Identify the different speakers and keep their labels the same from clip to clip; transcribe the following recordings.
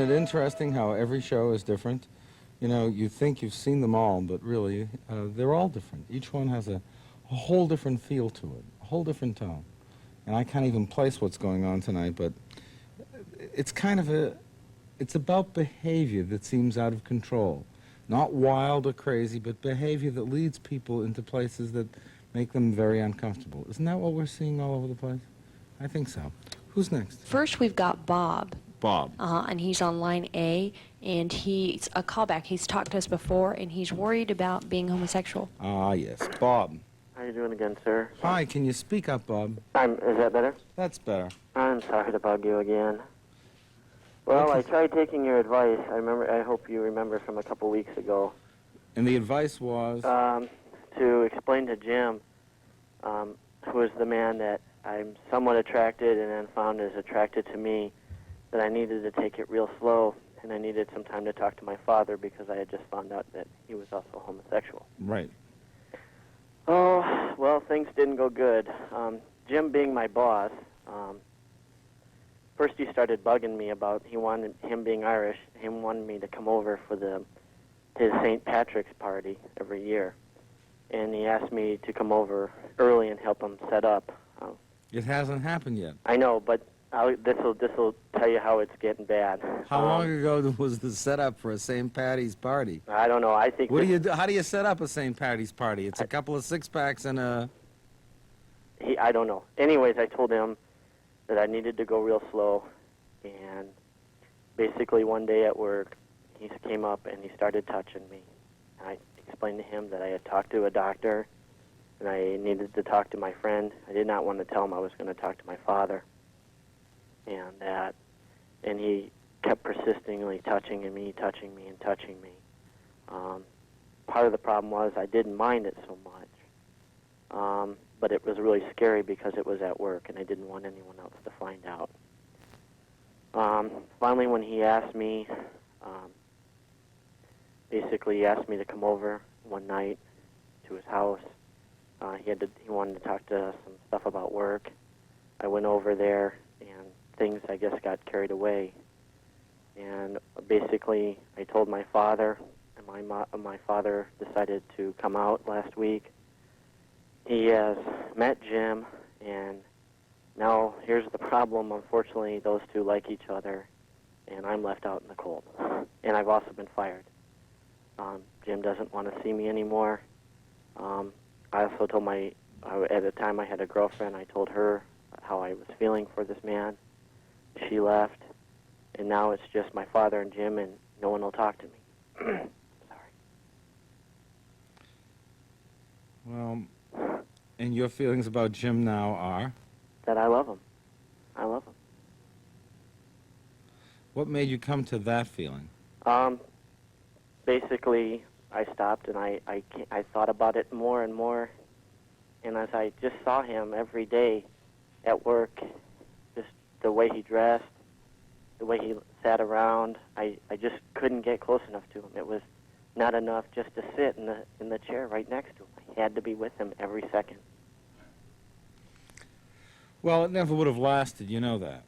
Speaker 1: it interesting how every show is different? You know, you think you've seen them all, but really, they're all different. Each one has a whole different feel to it, a whole different tone. And I can't even place what's going on tonight, but it's kind of it's about behavior that seems out of control. Not wild or crazy, but behavior that leads people into places that make them very uncomfortable. Isn't that what we're seeing all over the place? I think so. Who's next?
Speaker 2: First, we've got Bob.
Speaker 1: Bob.
Speaker 2: And he's on line A, and he's a callback. He's talked to us before, and he's worried about being homosexual.
Speaker 1: Ah, yes. Bob.
Speaker 3: How you doing again, sir?
Speaker 1: Hi, can you speak up, Bob?
Speaker 3: Is that better?
Speaker 1: That's better.
Speaker 3: I'm sorry to bug you again. Well, I tried taking your advice. I hope you remember from a couple weeks ago.
Speaker 1: And the advice was?
Speaker 3: To explain to Jim, who is the man that I'm somewhat attracted and then found is attracted to me, that I needed to take it real slow, and I needed some time to talk to my father because I had just found out that he was also homosexual.
Speaker 1: Right.
Speaker 3: Oh, well, things didn't go good. Jim being my boss, first he started bugging me about him being Irish, him wanted me to come over for his St. Patrick's party every year. And he asked me to come over early and help him set up.
Speaker 1: It hasn't happened yet.
Speaker 3: I know, but this will tell you how it's getting bad.
Speaker 1: How long ago was the setup for a St. Patty's party?
Speaker 3: I don't know. I think.
Speaker 1: How do you set up a St. Patty's party? It's a couple of six-packs and a...
Speaker 3: I don't know. Anyways, I told him that I needed to go real slow, and basically one day at work, he came up and he started touching me. And I explained to him that I had talked to a doctor, and I needed to talk to my friend. I did not want to tell him I was going to talk to my father. And he kept persistingly touching me. Part of the problem was I didn't mind it so much, but it was really scary because it was at work, and I didn't want anyone else to find out. Finally, when he asked me, basically he asked me to come over one night to his house. He wanted to talk to some stuff about work. I went over there, and things, I guess, got carried away. And basically, I told my father, and my father decided to come out last week. He has met Jim, and now here's the problem. Unfortunately, those two like each other, and I'm left out in the cold. And I've also been fired. Jim doesn't want to see me anymore. I also told at the time I had a girlfriend, I told her how I was feeling for this man. She left, and now it's just my father and Jim, and no one will talk to me. Sorry.
Speaker 1: Well, and your feelings about Jim now are?
Speaker 3: That I love him. I love him.
Speaker 1: What made you come to that feeling?
Speaker 3: Basically, I stopped and I thought about it more and more, and as I just saw him every day at work, just the way he dressed, the way he sat around, I just couldn't get close enough to him. It was not enough just to sit in the chair right next to him. I had to be with him every second.
Speaker 1: Well, it never would have lasted, you know that.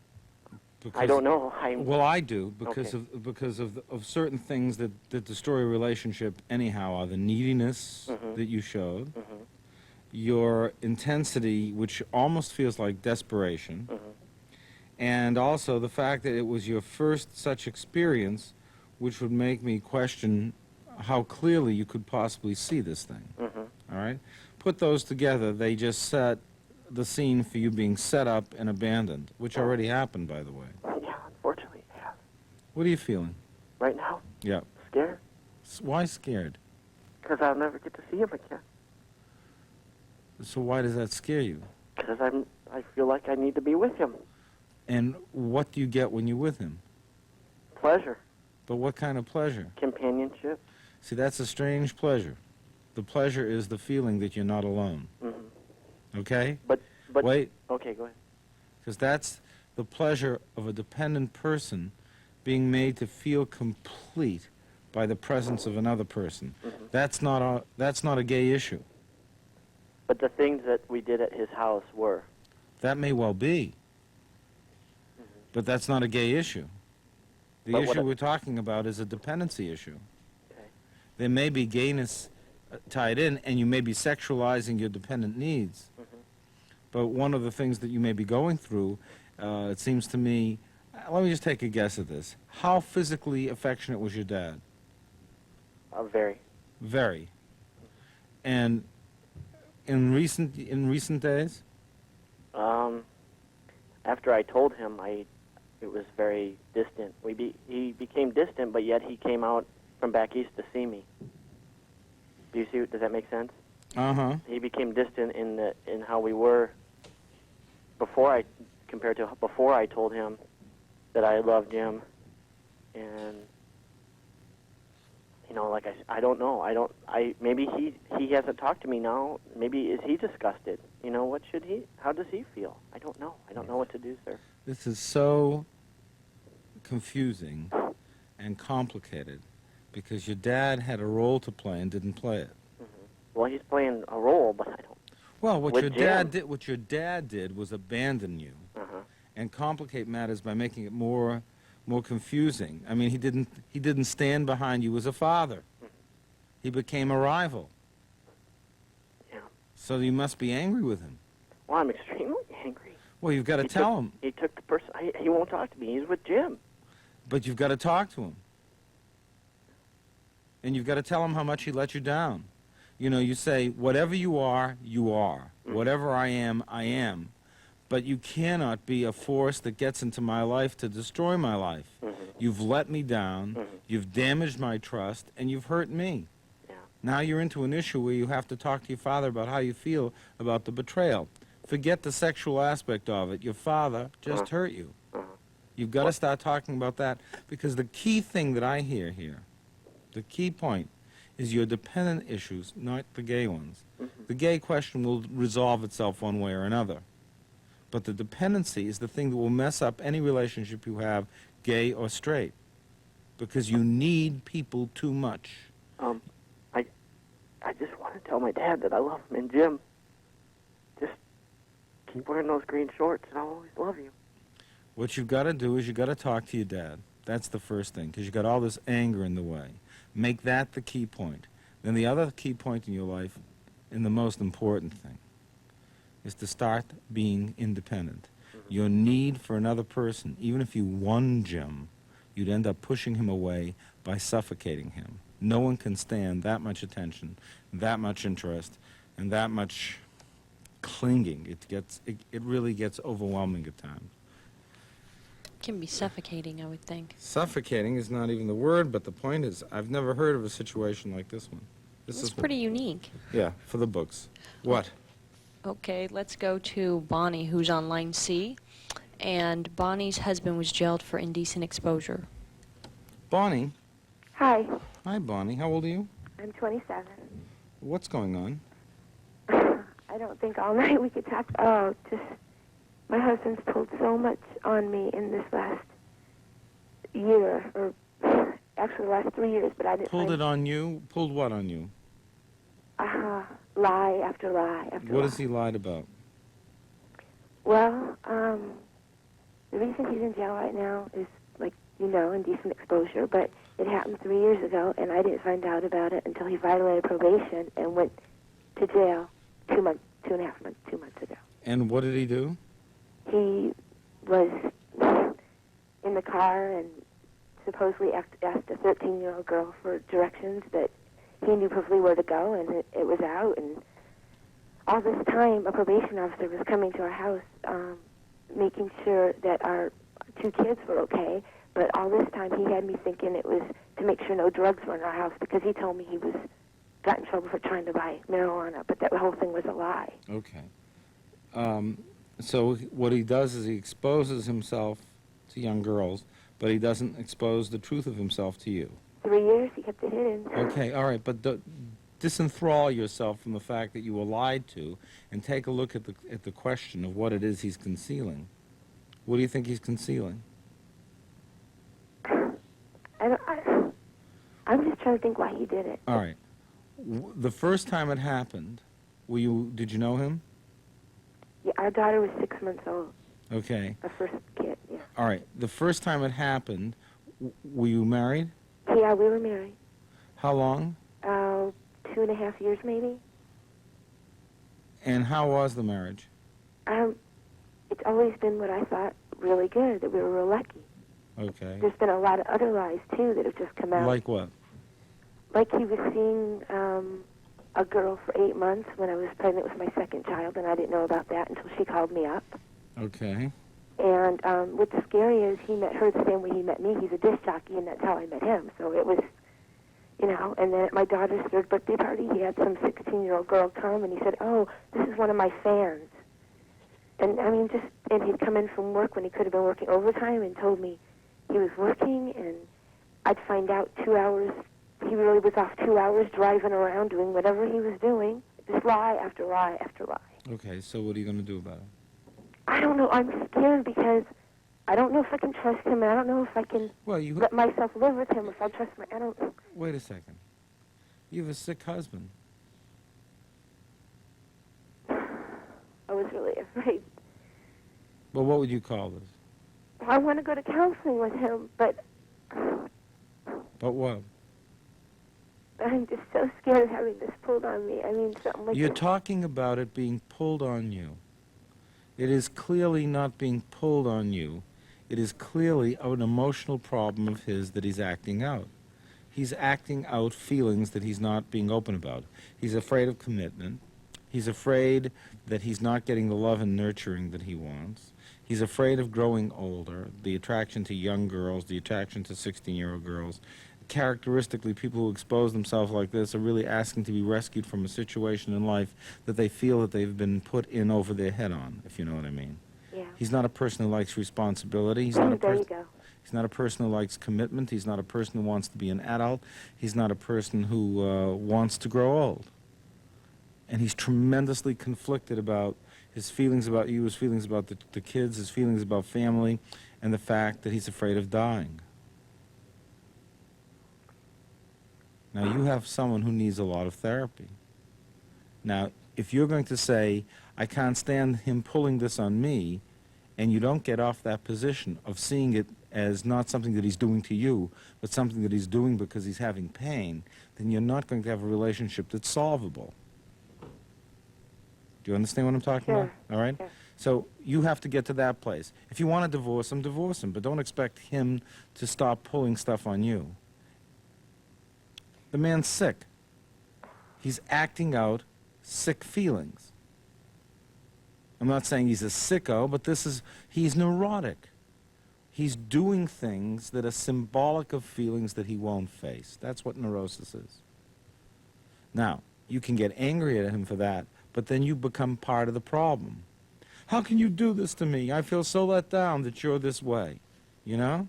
Speaker 3: I don't know.
Speaker 1: Well, I do, because
Speaker 3: okay.
Speaker 1: of certain things that destroy a relationship anyhow are the neediness that you showed, your intensity, which almost feels like desperation, and also the fact that it was your first such experience, which would make me question how clearly you could possibly see this thing. All right? Put those together, they just set the scene for you being set up and abandoned, which already happened, by the way.
Speaker 3: Yeah, unfortunately, it has.
Speaker 1: What are you feeling?
Speaker 3: Right now?
Speaker 1: Yeah.
Speaker 3: Scared.
Speaker 1: Why scared?
Speaker 3: Because I'll never get to see him again.
Speaker 1: So why does that scare you?
Speaker 3: Because I feel like I need to be with him.
Speaker 1: And what do you get when you're with him?
Speaker 3: Pleasure.
Speaker 1: But what kind of pleasure?
Speaker 3: Companionship.
Speaker 1: See, that's a strange pleasure. The pleasure is the feeling that you're not alone. Okay?
Speaker 3: But
Speaker 1: wait.
Speaker 3: Okay, go ahead.
Speaker 1: Because that's the pleasure of a dependent person being made to feel complete by the presence of another person. That's not a gay issue.
Speaker 3: But the things that we did at his house were.
Speaker 1: That may well be. But that's not a gay issue. The
Speaker 3: But what
Speaker 1: issue
Speaker 3: I-
Speaker 1: we're talking about is a dependency issue.
Speaker 3: Okay.
Speaker 1: There may be gayness tied in, and you may be sexualizing your dependent needs.
Speaker 3: Mhm.
Speaker 1: But one of the things that you may be going through, it seems to me, let me just take a guess at this. How physically affectionate was your dad?
Speaker 3: Very.
Speaker 1: Very. And in recent days?
Speaker 3: After I told him, it was very distant. He became distant, but yet he came out from back east to see me. Do you see? Does that make sense?
Speaker 1: Uh-huh.
Speaker 3: He became distant in how we were compared to before I told him that I loved him, and like I don't know. Maybe he hasn't talked to me now. Maybe is he disgusted? How does he feel? I don't know. I don't know what to do, sir.
Speaker 1: This is so confusing and complicated because your dad had a role to play and didn't play it.
Speaker 3: Well, he's playing a role, but I don't.
Speaker 1: Well, what
Speaker 3: With
Speaker 1: your
Speaker 3: Jim.
Speaker 1: dad did was abandon you
Speaker 3: Uh-huh.
Speaker 1: and complicate matters by making it more confusing. I mean, he didn't stand behind you as a father. He became a rival.
Speaker 3: Yeah.
Speaker 1: So you must be angry with him.
Speaker 3: Well, I'm extremely angry.
Speaker 1: Well, you've got to tell him,
Speaker 3: He took the person. He won't talk to me. He's with Jim.
Speaker 1: but you've got to talk to him. And you've got to tell him how much he let you down. You say, whatever you are, you are.
Speaker 3: Mhm.
Speaker 1: Whatever I am, I am. But you cannot be a force that gets into my life to destroy my life.
Speaker 3: Mhm.
Speaker 1: You've let me down,
Speaker 3: Mhm.
Speaker 1: you've damaged my trust, and you've hurt me.
Speaker 3: Yeah.
Speaker 1: Now you're into an issue where you have to talk to your father about how you feel about the betrayal. Forget the sexual aspect of it. Your father just hurt you.
Speaker 3: Uh-huh.
Speaker 1: You've got to start talking about that, because the key thing that I hear here, the key point, is your dependent issues, not the gay ones.
Speaker 3: Mhm.
Speaker 1: The gay question will resolve itself one way or another. But the dependency is the thing that will mess up any relationship you have, gay or straight, because you need people too much.
Speaker 3: I just want to tell my dad that I love him, and Jim, just keep wearing those green shorts, and I'll always love you.
Speaker 1: What you've got to do is you've got to talk to your dad. That's the first thing, because you've got all this anger in the way. Make that the key point. Then the other key point in your life, and the most important thing, is to start being independent. Your need for another person, even if you won Jim, you'd end up pushing him away by suffocating him. No one can stand that much attention, that much interest, and that much clinging. It really gets overwhelming at times.
Speaker 2: Can be suffocating, I would think.
Speaker 1: Suffocating is not even the word, but the point is, I've never heard of a situation like this one. This
Speaker 2: It's
Speaker 1: is
Speaker 2: pretty unique.
Speaker 1: Yeah, for the books. What?
Speaker 2: Okay, let's go to Bonnie, who's on line C. And Bonnie's husband was jailed for indecent exposure.
Speaker 1: Bonnie?
Speaker 4: Hi,
Speaker 1: Hi, Bonnie. How old are you?
Speaker 4: I'm 27.
Speaker 1: What's going on?
Speaker 4: I don't think all night we could talk. Oh, just my husband's pulled so much on me in this last year, or actually the last 3 years, but I didn't.
Speaker 1: Pulled it on you? Pulled what on you?
Speaker 4: Lie after lie after
Speaker 1: What
Speaker 4: lie.
Speaker 1: has he lied about?
Speaker 4: Well, the reason he's in jail right now is, like, indecent exposure, but it happened 3 years ago, and I didn't find out about it until he violated probation and went to jail 2 months, 2.5 months, 2 months ago.
Speaker 1: And what did he do?
Speaker 4: He was in the car and supposedly asked a 13-year-old girl for directions that he knew perfectly where to go, and it was out. And all this time, a probation officer was coming to our house, making sure that our 2 kids were okay. But all this time, he had me thinking it was to make sure no drugs were in our house, because he told me he got in trouble for trying to buy marijuana, but that whole thing was a lie.
Speaker 1: Okay. So what he does is he exposes himself to young girls, but he doesn't expose the truth of himself to you.
Speaker 4: 3 years, he kept it hidden.
Speaker 1: Okay, all right, but disenthrall yourself from the fact that you were lied to, and take a look at the question of what it is he's concealing. What do you think he's concealing?
Speaker 4: I'm just trying to think why he did it.
Speaker 1: All right. The first time it happened, did you know him?
Speaker 4: Yeah, our daughter was 6 months old.
Speaker 1: Okay.
Speaker 4: Our first kid, yeah.
Speaker 1: All right. The first time it happened, Were you married?
Speaker 4: Yeah, we were married.
Speaker 1: How long?
Speaker 4: 2.5 years maybe.
Speaker 1: And how was the marriage?
Speaker 4: It's always been what I thought really good, that we were real lucky.
Speaker 1: Okay.
Speaker 4: There's been a lot of other lies, too, that have just come out.
Speaker 1: Like what?
Speaker 4: Like he was seeing a girl for 8 months when I was pregnant with my second child, and I didn't know about that until she called me up.
Speaker 1: Okay.
Speaker 4: And what's scary is he met her the same way he met me. He's a disc jockey, and that's how I met him. So it was, you know, and then at my daughter's 3rd birthday party, he had some 16-year-old girl come, and he said, "Oh, this is one of my fans." And, I mean, and he'd come in from work when he could have been working overtime and told me he was working, and I'd find out 2 hours. He really was off 2 hours driving around doing whatever he was doing. Just lie after lie after lie.
Speaker 1: Okay, so what are you going to do about it?
Speaker 4: I don't know. I'm scared because I don't know if I can trust him. And I don't know if I can let myself live with him. If I'll trust I don't.
Speaker 1: Wait a second. You have a sick husband.
Speaker 4: I was really afraid.
Speaker 1: Well, what would you call this?
Speaker 4: I want to go to counseling with him, but
Speaker 1: what?
Speaker 4: I'm just so scared of having this pulled on me. I mean, something like
Speaker 1: You're
Speaker 4: this.
Speaker 1: talking about it being pulled on you. It is clearly not being pulled on you. It is clearly an emotional problem of his that he's acting out. He's acting out feelings that he's not being open about. He's afraid of commitment. He's afraid that he's not getting the love and nurturing that he wants. He's afraid of growing older, the attraction to young girls, the attraction to 16-year-old girls. Characteristically, people who expose themselves like this are really asking to be rescued from a situation in life that they feel that they've been put in over their head on, if you know what I mean.
Speaker 4: Yeah.
Speaker 1: He's not a person who likes responsibility. He's
Speaker 4: There you go.
Speaker 1: He's not a person who likes commitment. He's not a person who wants to be an adult. He's not a person who wants to grow old. And he's tremendously conflicted about his feelings about you, his feelings about the kids, his feelings about family, and the fact that he's afraid of dying. Now, you have someone who needs a lot of therapy. Now, if you're going to say, I can't stand him pulling this on me, and you don't get off that position of seeing it as not something that he's doing to you, but something that he's doing because he's having pain, then you're not going to have a relationship that's solvable. Do you understand what I'm talking about? All right?
Speaker 4: Sure.
Speaker 1: So you have to get to that place. If you want to divorce him, but don't expect him to stop pulling stuff on you. The man's sick. He's acting out sick feelings. I'm not saying he's a sicko, but he's neurotic. He's doing things that are symbolic of feelings that he won't face. That's what neurosis is. Now, you can get angry at him for that, but then you become part of the problem. How can you do this to me? I feel so let down that you're this way. You know?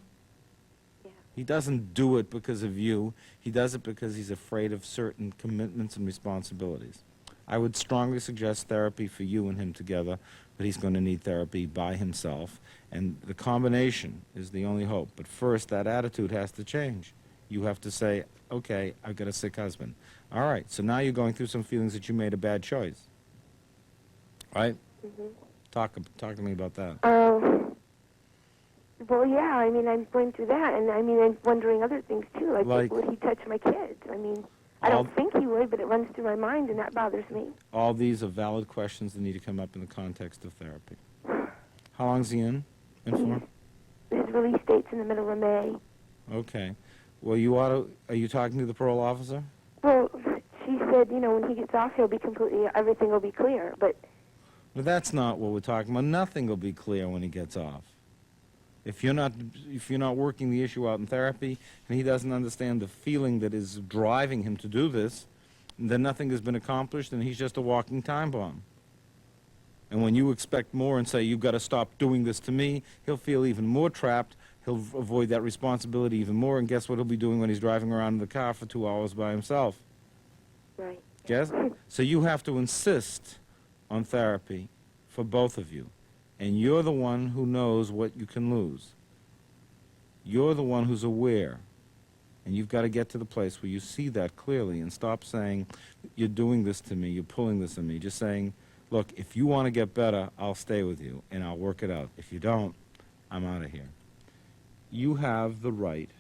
Speaker 4: Yeah.
Speaker 1: He doesn't do it because of you. He does it because he's afraid of certain commitments and responsibilities. I would strongly suggest therapy for you and him together, but he's going to need therapy by himself, and the combination is the only hope. But first, that attitude has to change. You have to say, okay, I've got a sick husband. All right, so now you're going through some feelings that you made a bad choice. Right?
Speaker 4: Mm-hmm.
Speaker 1: Talk to me about that.
Speaker 4: Well, yeah, I mean, I'm going through that, and I mean, I'm wondering other things, too, like would he touch my kids? I mean, I don't think he would, but it runs through my mind, and that bothers me.
Speaker 1: All these are valid questions that need to come up in the context of therapy. How long's he in for?
Speaker 4: His release date's in the middle of May.
Speaker 1: Okay. Well, are you talking to the parole officer?
Speaker 4: Well, she said, you know, when he gets off, everything will be clear, but...
Speaker 1: Well, that's not what we're talking about. Nothing will be clear when he gets off. If you're not working the issue out in therapy, and he doesn't understand the feeling that is driving him to do this, then nothing has been accomplished, and he's just a walking time bomb. And when you expect more and say, you've got to stop doing this to me, he'll feel even more trapped. He'll avoid that responsibility even more, and guess what he'll be doing when he's driving around in the car for 2 hours by himself?
Speaker 4: Right.
Speaker 1: Yes? So you have to insist on therapy for both of you. And you're the one who knows what you can lose. You're the one who's aware. And you've got to get to the place where you see that clearly and stop saying, you're doing this to me, you're pulling this on me. Just saying, look, if you want to get better, I'll stay with you and I'll work it out. If you don't, I'm out of here. You have the right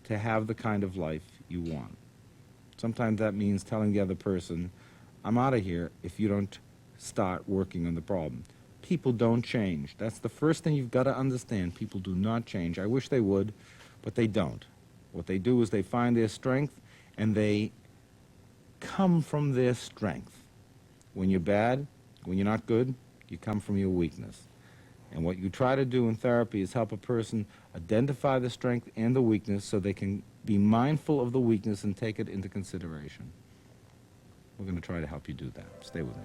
Speaker 1: to have the kind of life you want. Sometimes that means telling the other person, I'm out of here if you don't start working on the problem. People don't change. That's the first thing you've got to understand. People do not change. I wish they would, but they don't. What they do is they find their strength, and they come from their strength. When you're bad, when you're not good, you come from your weakness. And what you try to do in therapy is help a person identify the strength and the weakness so they can be mindful of the weakness and take it into consideration. We're going to try to help you do that. Stay with me.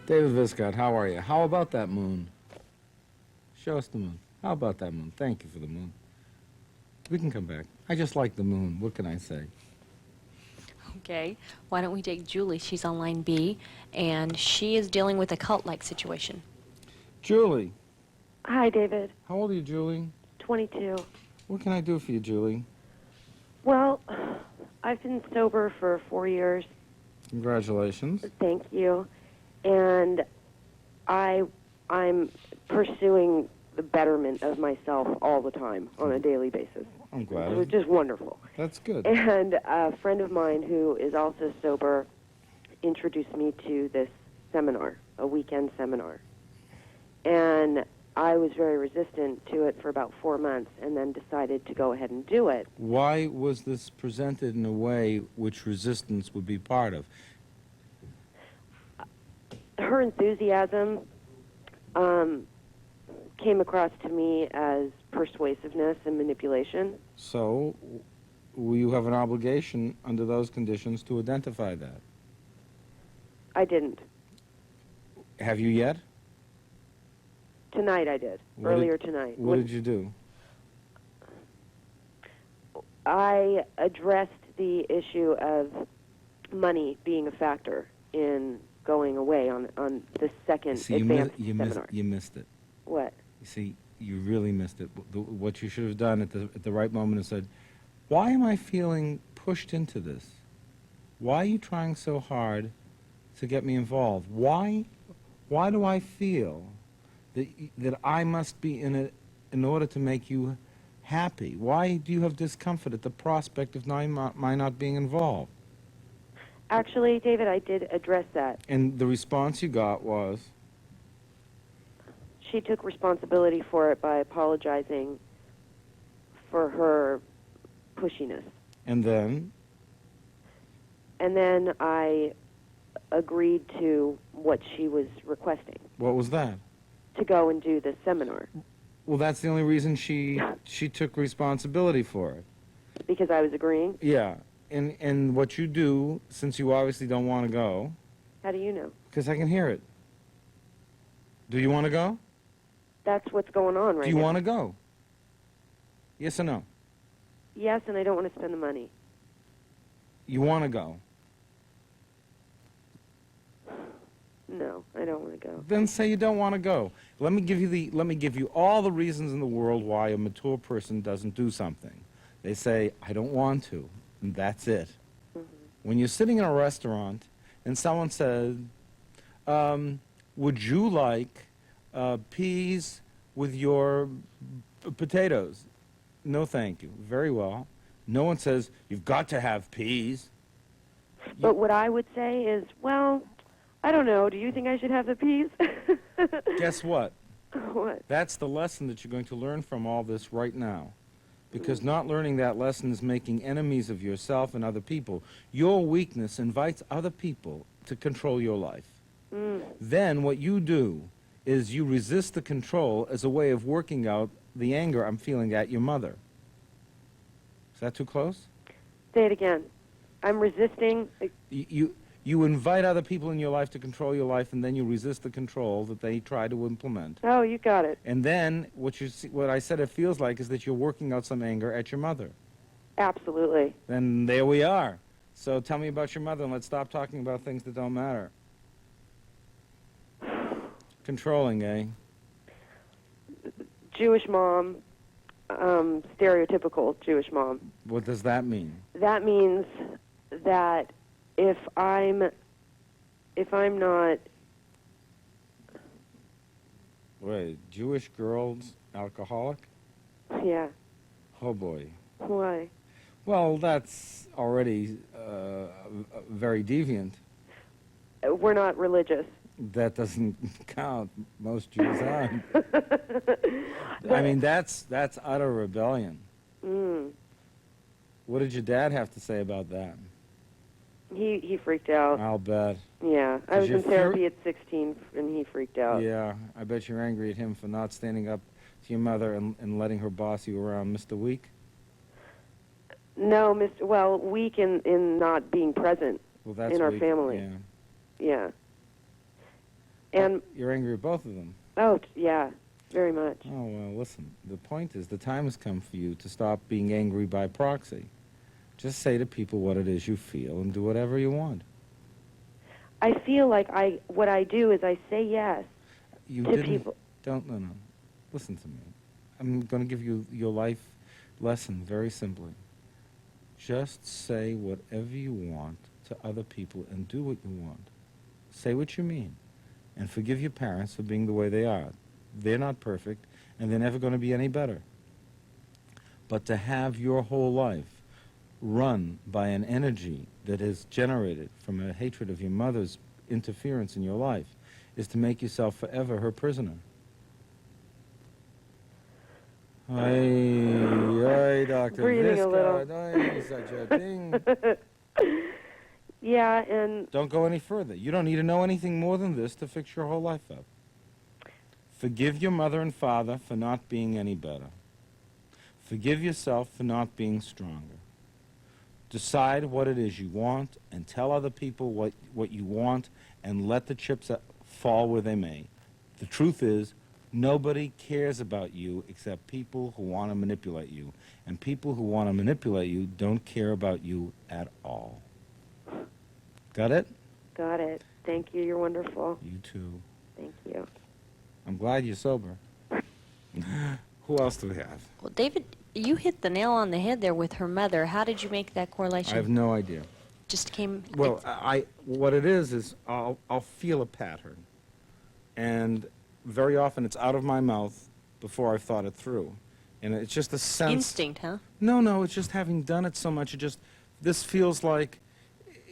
Speaker 1: David Viscott, how are you? How about that moon? Show us the moon. How about that moon? Thank you for the moon. We can come back. I just like the moon. What can I say?
Speaker 2: Okay, why don't we take Julie? She's on line B, and she is dealing with a cult-like situation.
Speaker 1: Julie.
Speaker 4: Hi, David.
Speaker 1: How old are you, Julie?
Speaker 4: 22.
Speaker 1: What can I do for you, Julie?
Speaker 4: Well, I've been sober for 4 years.
Speaker 1: Congratulations.
Speaker 4: Thank you. And I'm pursuing the betterment of myself all the time on a daily basis.
Speaker 1: I'm glad.
Speaker 4: Which is wonderful.
Speaker 1: That's good.
Speaker 4: And a friend of mine who is also sober introduced me to this seminar, a weekend seminar. And I was very resistant to it for about 4 months and then decided to go ahead and do it.
Speaker 1: Why was this presented in a way which resistance would be part of?
Speaker 4: Her enthusiasm came across to me as persuasiveness and manipulation.
Speaker 1: So, you have an obligation under those conditions to identify that.
Speaker 4: I didn't.
Speaker 1: Have you yet?
Speaker 4: Tonight I did. Earlier tonight.
Speaker 1: What did you do?
Speaker 4: I addressed the issue of money being a factor in going away on the second advanced seminar.
Speaker 1: You missed it.
Speaker 4: What?
Speaker 1: You see, you really missed it. What you should have done at the right moment is said, why am I feeling pushed into this? Why are you trying so hard to get me involved? Why do I feel that I must be in it in order to make you happy? Why do you have discomfort at the prospect of my not being involved?
Speaker 4: Actually, David, I did address that.
Speaker 1: And the response you got was?
Speaker 4: She took responsibility for it by apologizing for her pushiness.
Speaker 1: And then?
Speaker 4: And then I agreed to what she was requesting.
Speaker 1: What was that?
Speaker 4: To go and do the seminar.
Speaker 1: Well, that's the only reason she took responsibility for it.
Speaker 4: Because I was agreeing?
Speaker 1: Yeah. And what you do, since you obviously don't want to go...
Speaker 4: How do you know?
Speaker 1: Because I can hear it. Do you want to go?
Speaker 4: That's what's going on right now.
Speaker 1: Do you want to go? Yes or no?
Speaker 4: Yes, and I don't want to spend the money.
Speaker 1: You want to go?
Speaker 4: No, I don't want to go.
Speaker 1: Then say you don't want to go. Let me give you all the reasons in the world why a mature person doesn't do something. They say, I don't want to, and that's it.
Speaker 4: Mm-hmm.
Speaker 1: When you're sitting in a restaurant and someone says, would you like peas with your potatoes? No, thank you. Very well. No one says, you've got to have peas.
Speaker 4: But what I would say is, well, I don't know. Do you think I should have the peas?
Speaker 1: Guess what?
Speaker 4: What?
Speaker 1: That's the lesson that you're going to learn from all this right now. Because not learning that lesson is making enemies of yourself and other people. Your weakness invites other people to control your life. Then what you do is you resist the control as a way of working out the anger I'm feeling at your mother. Is that too close?
Speaker 4: Say it again. I'm resisting.
Speaker 1: You invite other people in your life to control your life, and then you resist the control that they try to implement.
Speaker 4: Oh, you got it.
Speaker 1: And then what I said it feels like is that you're working out some anger at your mother.
Speaker 4: Absolutely.
Speaker 1: Then there we are. So tell me about your mother, and let's stop talking about things that don't matter. Controlling, eh?
Speaker 4: Jewish mom,
Speaker 5: stereotypical Jewish mom.
Speaker 1: What does that mean?
Speaker 5: That means that if I'm not,
Speaker 1: Wait, Jewish girls alcoholic?
Speaker 5: yeah,
Speaker 1: Oh boy.
Speaker 5: why?
Speaker 1: Well, that's already very deviant.
Speaker 5: We're not religious.
Speaker 1: That doesn't count. Most Jews aren't. I mean, that's utter rebellion.
Speaker 5: Mm.
Speaker 1: What did your dad have to say about that?
Speaker 5: He freaked out.
Speaker 1: I'll bet.
Speaker 5: Yeah, I
Speaker 1: 'Cause
Speaker 5: was
Speaker 1: you're
Speaker 5: in therapy at 16, and he freaked out.
Speaker 1: Yeah, I bet you're angry at him for not standing up to your mother and letting her boss you around Mr. Week.
Speaker 5: No, well, weak in not being present
Speaker 1: Well, that's
Speaker 5: in our
Speaker 1: weak.
Speaker 5: family.
Speaker 1: Yeah.
Speaker 5: Yeah. And
Speaker 1: You're angry at both of them.
Speaker 5: yeah, very much.
Speaker 1: Oh, well, listen. The point is the time has come for you to stop being angry by proxy. Just say to people what it is you feel and do whatever you want.
Speaker 5: I feel like what I do is I say yes
Speaker 1: You
Speaker 5: to
Speaker 1: didn't.
Speaker 5: people.
Speaker 1: No. Listen to me. I'm going to give you your life lesson very simply. Just say whatever you want to other people and do what you want. Say what you mean. And forgive your parents for being the way they are. They're not perfect, and they're never going to be any better. But to have your whole life run by an energy that is generated from a hatred of your mother's interference in your life is to make yourself forever her prisoner. Aye, Dr.
Speaker 5: Breathing a little.
Speaker 1: Viscott, aye, such a thing.
Speaker 5: Yeah, and
Speaker 1: Don't go any further. You don't need to know anything more than this to fix your whole life up. Forgive your mother and father for not being any better. Forgive yourself for not being stronger. Decide what it is you want and tell other people what you want and let the chips fall where they may. The truth is, nobody cares about you except people who want to manipulate you. And people who want to manipulate you don't care about you at all. Got it?
Speaker 5: got it. Thank you. You're wonderful.
Speaker 1: You too.
Speaker 5: Thank you.
Speaker 1: I'm glad you're sober. Who else do we have?
Speaker 2: Well, David, you hit the nail on the head there with her mother. How did you make that correlation?
Speaker 1: I have no idea.
Speaker 2: Just came.
Speaker 1: Well, what it is I'll feel a pattern, and very often it's out of my mouth before I've thought it through, and it's just a sense.
Speaker 2: Instinct, huh?
Speaker 1: No, it's just having done it so much. This feels like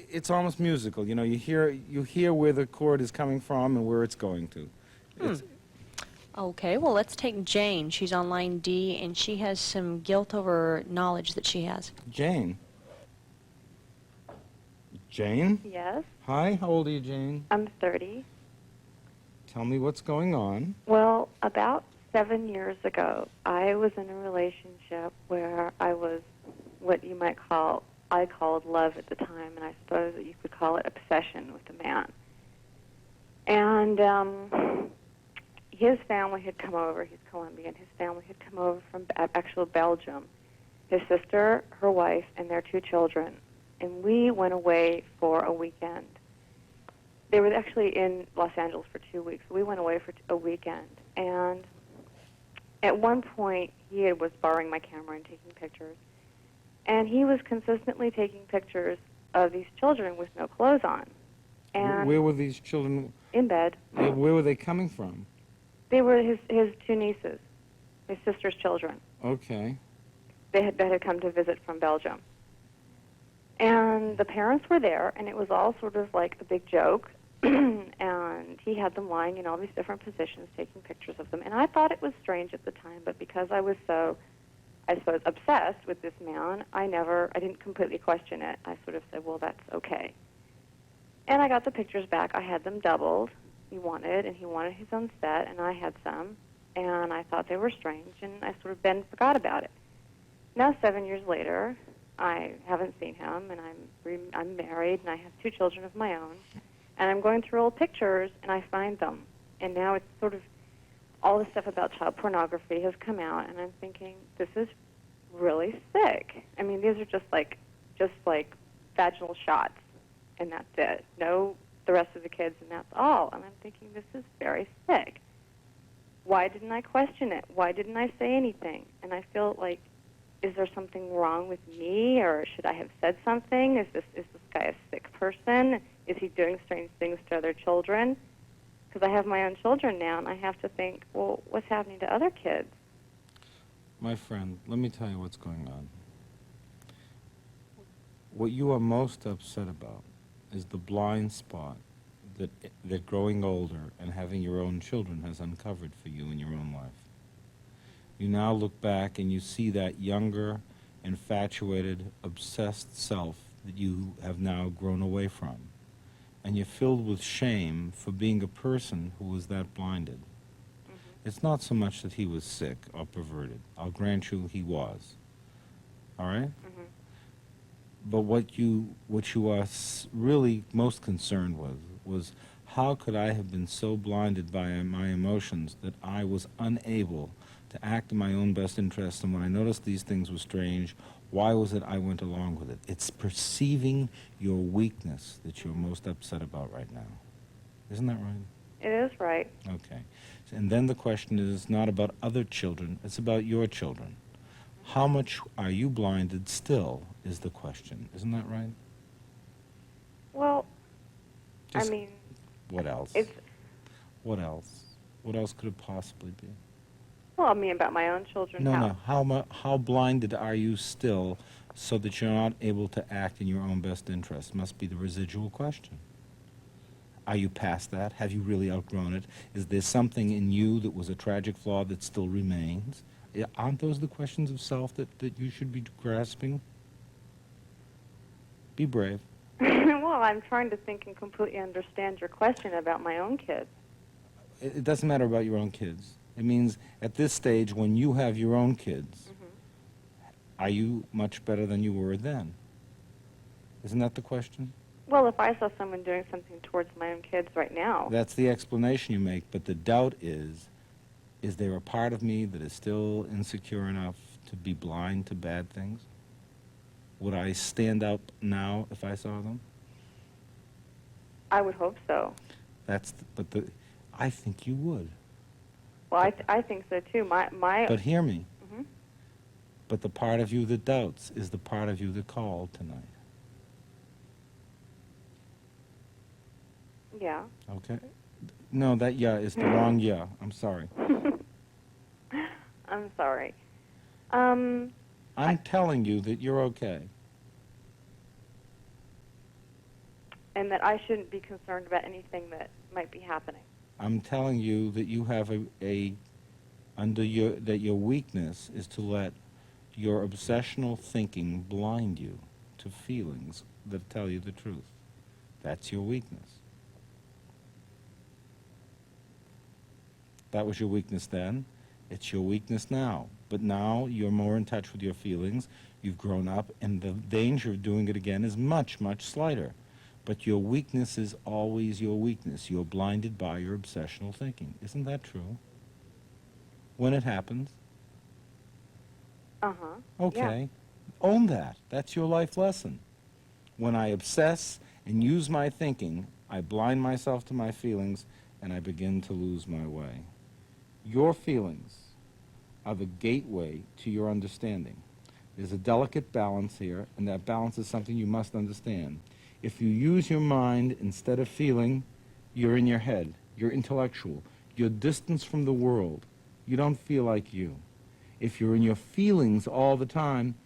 Speaker 1: it's almost musical. You know, you hear where the chord is coming from and where it's going to. It's,
Speaker 2: Okay, well, let's take Jane. She's on line D, and she has some guilt over knowledge that she has.
Speaker 1: Jane. Jane?
Speaker 6: Yes,
Speaker 1: Hi, how old are you, Jane?
Speaker 6: I'm 30.
Speaker 1: Tell me what's going on.
Speaker 6: Well, about 7 years ago, I was in a relationship where I was what you might call, I called love at the time, and I suppose that you could call it obsession with a man. And his family had come over. He's Colombian. His family had come over from actual Belgium. His sister, her wife, and their 2 children. And we went away for a weekend. They were actually in Los Angeles for 2 weeks. We went away for a weekend. And at one point, he was borrowing my camera and taking pictures. And he was consistently taking pictures of these children with no clothes on. And
Speaker 1: Where were these children?
Speaker 6: in bed.
Speaker 1: Where were they coming from?
Speaker 6: They were his 2 nieces, his sister's children.
Speaker 1: Okay.
Speaker 6: That had come to visit from Belgium. And the parents were there, and it was all sort of like a big joke. And he had them lying in all these different positions, taking pictures of them. And I thought it was strange at the time, but because I was so, I suppose, obsessed with this man, I didn't completely question it. I sort of said, well, that's okay. And I got the pictures back. I had them doubled. He wanted his own set, and I had some. And I thought they were strange, and I sort of then forgot about it. Now, 7 years later, I haven't seen him, and I'm married, and I have 2 children of my own. And I'm going through old pictures, and I find them. And now it's sort of all the stuff about child pornography has come out, and I'm thinking, this is really sick. I mean, these are just like vaginal shots, and that's it. No, the rest of the kids, and that's all. And I'm thinking, this is very sick. why didn't I question it? Why didn't I say anything? And I feel like, is there something wrong with me, or should I have said something? Is this guy a sick person? Is he doing strange things to other children? Because I have my own children now, and I have to think, well, what's happening to other kids?
Speaker 1: My friend, let me tell you what's going on. What you are most upset about is the blind spot that growing older and having your own children has uncovered for you in your own life. You now look back and you see that younger, infatuated, obsessed self that you have now grown away from. And you're filled with shame for being a person who was that blinded. It's not so much that he was sick or perverted. I'll grant you he was. All right? But what you are really most concerned with was how could I have been so blinded by my emotions that I was unable to act in my own best interest, and when I noticed these things were strange, why was it I went along with it? It's perceiving your weakness that you're most upset about right now. Isn't that right?
Speaker 6: It is right.
Speaker 1: Okay. And then the question is not about other children, it's about your children. How much are you blinded still is the question. Isn't that right?
Speaker 6: Well,
Speaker 1: Just
Speaker 6: I mean,
Speaker 1: what else? What else? What else could it possibly be?
Speaker 6: well, I mean about my own children.
Speaker 1: No. How blinded are you still so that you're not able to act in your own best interest? Must be the residual question. Are you past that? Have you really outgrown it? Is there something in you that was a tragic flaw that still remains? Aren't those the questions of self that you should be grasping? Be brave.
Speaker 6: Well, I'm trying to think and completely understand your question about my own kids.
Speaker 1: It doesn't matter about your own kids. It means at this stage, when you have your own kids, are you much better than you were then? Isn't that the question?
Speaker 6: Well, if I saw someone doing something towards my own kids right now.
Speaker 1: That's the explanation you make, but the doubt is there a part of me that is still insecure enough to be blind to bad things? Would I stand up now if I saw them?
Speaker 6: I would hope so.
Speaker 1: I think you would.
Speaker 6: Well, I think so too.
Speaker 1: But hear me.
Speaker 6: Mhm.
Speaker 1: But the part of you that doubts is the part of you that called tonight.
Speaker 6: Yeah.
Speaker 1: Okay? No, that yeah is the wrong yeah. I'm sorry.
Speaker 6: I'm sorry.
Speaker 1: I'm telling you that you're okay.
Speaker 6: And that I shouldn't be concerned about anything that might be happening.
Speaker 1: I'm telling you that you have that your weakness is to let your obsessional thinking blind you to feelings that tell you the truth. That's your weakness. That was your weakness then. It's your weakness now. But now you're more in touch with your feelings. You've grown up, and the danger of doing it again is much, much slighter. But your weakness is always your weakness. You're blinded by your obsessional thinking. Isn't that true? When it happens?
Speaker 6: Uh-huh.
Speaker 1: Okay.
Speaker 6: Yeah.
Speaker 1: Own that. That's your life lesson. When I obsess and use my thinking, I blind myself to my feelings, and I begin to lose my way. Your feelings are the gateway to your understanding. There's a delicate balance here, and that balance is something you must understand. If you use your mind instead of feeling, you're in your head. You're intellectual. You're distanced from the world. You don't feel like you. If you're in your feelings all the time,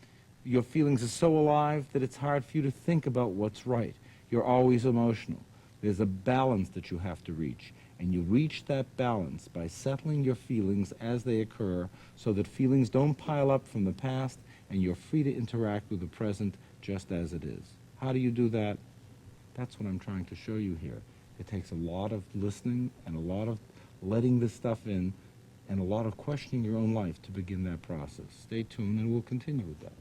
Speaker 1: your feelings are so alive that it's hard for you to think about what's right. You're always emotional. There's a balance that you have to reach. And you reach that balance by settling your feelings as they occur so that feelings don't pile up from the past and you're free to interact with the present just as it is. How do you do that? That's what I'm trying to show you here. It takes a lot of listening and a lot of letting this stuff in and a lot of questioning your own life to begin that process. Stay tuned and we'll continue with that.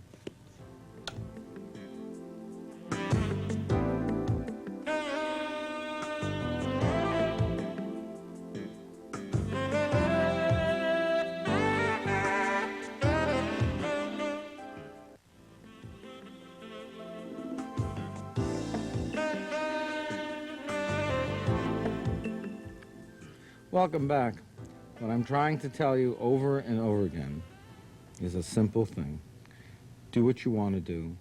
Speaker 1: Welcome back. What I'm trying to tell you over and over again is a simple thing. Do what you want to do.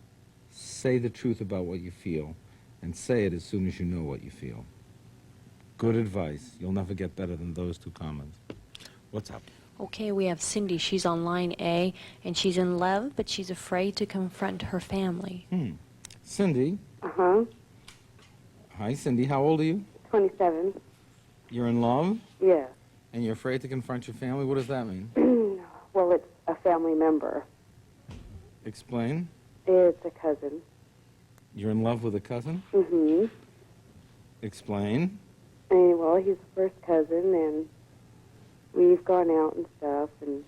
Speaker 1: Say the truth about what you feel, and say it as soon as you know what you feel. Good advice. You'll never get better than those two comments. What's up?
Speaker 2: Okay, we have Cindy. She's on line A, and she's in love, but she's afraid to confront her family.
Speaker 1: Cindy.
Speaker 4: Uh-huh.
Speaker 1: Hi, Cindy. How old are you?
Speaker 4: 27.
Speaker 1: You're in love,
Speaker 4: Yeah.
Speaker 1: and you're afraid to confront your family? What does that mean?
Speaker 4: Well, it's a family member.
Speaker 1: Explain.
Speaker 4: It's a cousin.
Speaker 1: You're in love with a cousin?
Speaker 4: Mm-hmm.
Speaker 1: Explain.
Speaker 4: And, well, he's the first cousin, and we've gone out and stuff, and,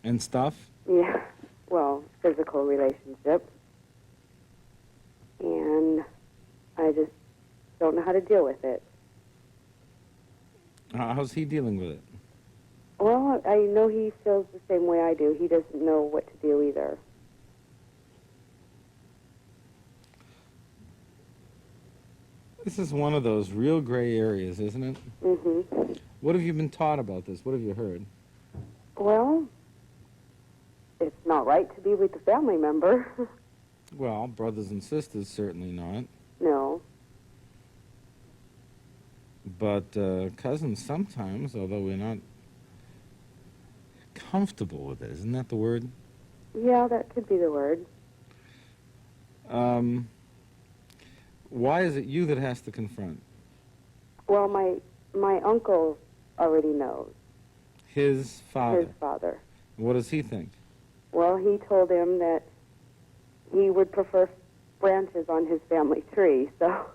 Speaker 1: And stuff?
Speaker 4: yeah, well, physical relationship. And I just don't know how to deal with it.
Speaker 1: How's he dealing with it?
Speaker 4: Well, I know he feels the same way I do. He doesn't know what to do either.
Speaker 1: This is one of those real gray areas, isn't it?
Speaker 4: Mm-hmm.
Speaker 1: What have you been taught about this? What have you heard?
Speaker 4: Well, it's not right to be with a family member.
Speaker 1: Well, brothers and sisters, certainly not.
Speaker 4: No.
Speaker 1: But cousins sometimes, although we're not comfortable with it. Isn't that the word?
Speaker 4: Yeah, that could be the word.
Speaker 1: Why is it you that has to confront?
Speaker 4: Well, my uncle already knows.
Speaker 1: His father.
Speaker 4: His father.
Speaker 1: What does he think?
Speaker 4: Well, he told him that he would prefer branches on his family tree, so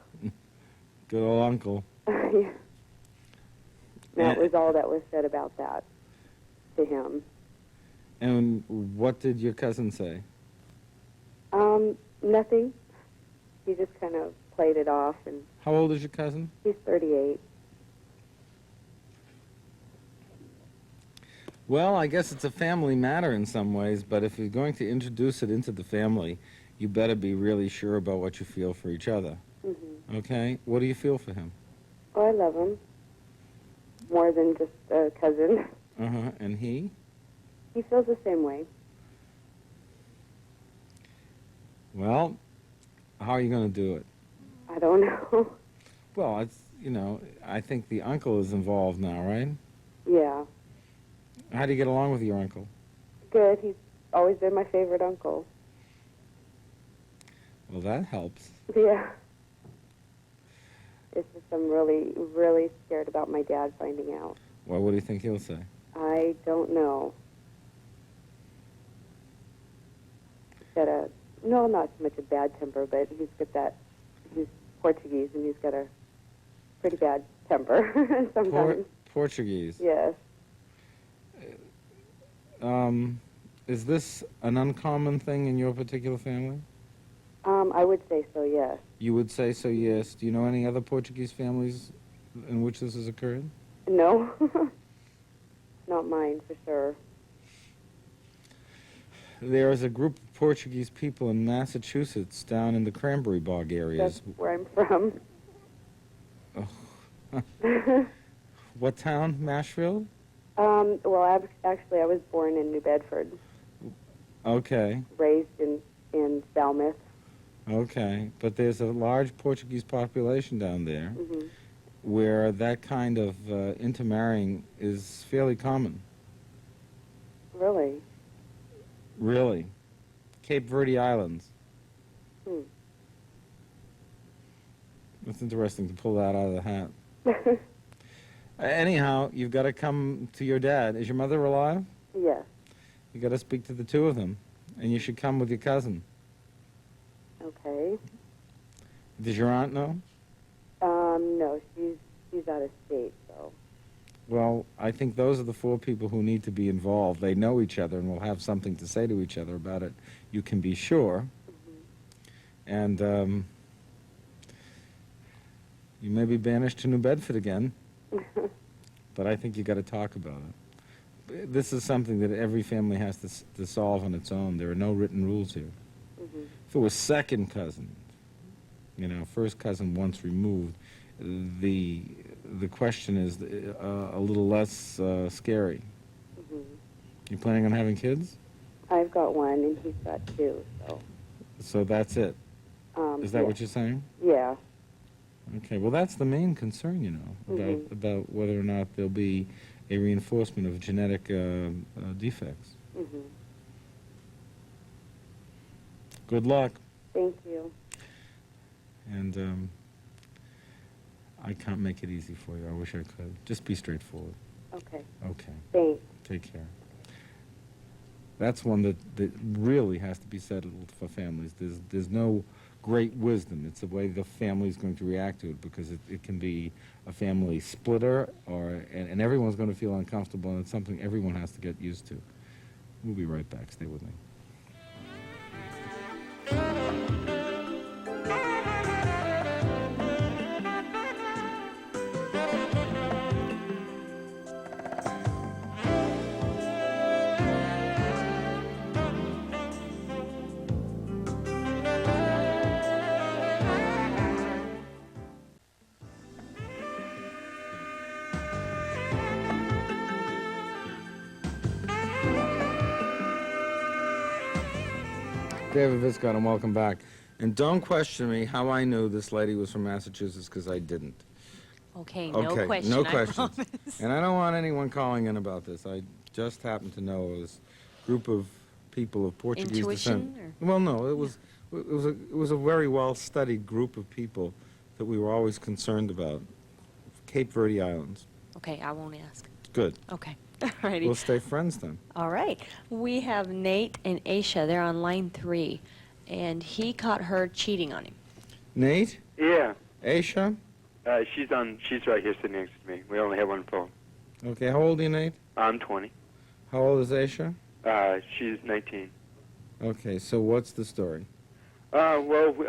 Speaker 1: Good old uncle.
Speaker 4: yeah. That was all that was said about that to him.
Speaker 1: And what did your cousin say?
Speaker 4: Nothing. He just kind of played it off, and
Speaker 1: How old is your cousin?
Speaker 4: he's 38.
Speaker 1: Well, I guess it's a family matter in some ways, but if you're going to introduce it into the family, you better be really sure about what you feel for each other.
Speaker 4: Mm-hmm.
Speaker 1: Okay? What do you feel for him?
Speaker 4: Oh, I love him. More than just a cousin.
Speaker 1: Uh-huh. And he?
Speaker 4: He feels the same way.
Speaker 1: Well, how are you going to do it?
Speaker 4: I don't know.
Speaker 1: Well, it's, I think the uncle is involved now, right?
Speaker 4: Yeah.
Speaker 1: How do you get along with your uncle?
Speaker 4: Good. He's always been my favorite uncle.
Speaker 1: Well, that helps.
Speaker 4: Yeah. It's just I'm really, really scared about my dad finding out.
Speaker 1: Well, what do you think he'll say?
Speaker 4: I don't know. He's got not so much a bad temper, but he's Portuguese, and he's got a pretty bad temper sometimes.
Speaker 1: Portuguese.
Speaker 4: Yes.
Speaker 1: Is this an uncommon thing in your particular family?
Speaker 4: I would say so, yes.
Speaker 1: You would say so, yes. Do you know any other Portuguese families in which this has occurred?
Speaker 4: No. Not mine, for sure.
Speaker 1: There is a group of Portuguese people in Massachusetts down in the Cranberry Bog areas.
Speaker 4: That's where I'm from.
Speaker 1: What town? Mashfield?
Speaker 4: Well, actually, I was born in New Bedford.
Speaker 1: Okay.
Speaker 4: Raised in Falmouth.
Speaker 1: Okay. But there's a large Portuguese population down there
Speaker 4: Mm-hmm.
Speaker 1: where that kind of intermarrying is fairly common.
Speaker 4: Really?
Speaker 1: Really. Cape Verde Islands.
Speaker 4: Hmm.
Speaker 1: It's interesting to pull that out of the hat. Anyhow, you've got to come to your dad. Is your mother alive?
Speaker 4: Yes.
Speaker 1: You got to speak to the two of them, and you should come with your cousin.
Speaker 4: Okay.
Speaker 1: Does your aunt know?
Speaker 4: No, she's out of state, so.
Speaker 1: Well, I think those are the four people who need to be involved. They know each other and will have something to say to each other about it. You can be sure.
Speaker 4: Mm-hmm.
Speaker 1: And you may be banished to New Bedford again, but I think you got to talk about it. This is something that every family has to solve on its own. There are no written rules here.
Speaker 4: Mm-hmm.
Speaker 1: If it was second cousin, first cousin once removed, the the question is a little less scary.
Speaker 7: Hmm.
Speaker 1: You planning on having kids?
Speaker 7: I've got one, and he's got two.
Speaker 1: So that's it. Is that
Speaker 7: yeah.
Speaker 1: what you're saying?
Speaker 7: Yeah.
Speaker 1: Okay. Well, that's the main concern, you know, about whether or not there'll be a reinforcement of genetic defects.
Speaker 7: Hmm.
Speaker 1: Good luck.
Speaker 7: Thank you.
Speaker 1: And I can't make it easy for you. I wish I could. Just be straightforward.
Speaker 7: Okay.
Speaker 1: Okay.
Speaker 7: Thanks.
Speaker 1: Take care. That's one that really has to be settled for families. There's no great wisdom. It's the way the family is going to react to it, because it can be a family splitter, and everyone's going to feel uncomfortable, and it's something everyone has to get used to. We'll be right back. Stay with me. David Viscott, and welcome back. And don't question me how I knew this lady was from Massachusetts, because I didn't.
Speaker 2: Okay, no
Speaker 1: Okay,
Speaker 2: question.
Speaker 1: no
Speaker 2: I
Speaker 1: questions.
Speaker 2: promise.
Speaker 1: And I don't want anyone calling in about this. I just happen to know this group of people of Portuguese
Speaker 2: Intuition,
Speaker 1: descent. Well, no, it was a very well-studied group of people that we were always concerned about. Cape Verde Islands.
Speaker 2: Okay, I won't ask.
Speaker 1: Good.
Speaker 2: Okay. All righty.
Speaker 1: We'll stay friends then.
Speaker 2: All right. We have Nate and Aisha. They're on line 3, and he caught her cheating on him.
Speaker 1: Nate?
Speaker 8: Yeah.
Speaker 1: Aisha?
Speaker 8: She's right here sitting next to me. We only have one phone.
Speaker 1: Okay, how old are you, Nate?
Speaker 8: I'm 20.
Speaker 1: How old is Aisha?
Speaker 8: She's 19.
Speaker 1: Okay, so what's the story?
Speaker 8: Well,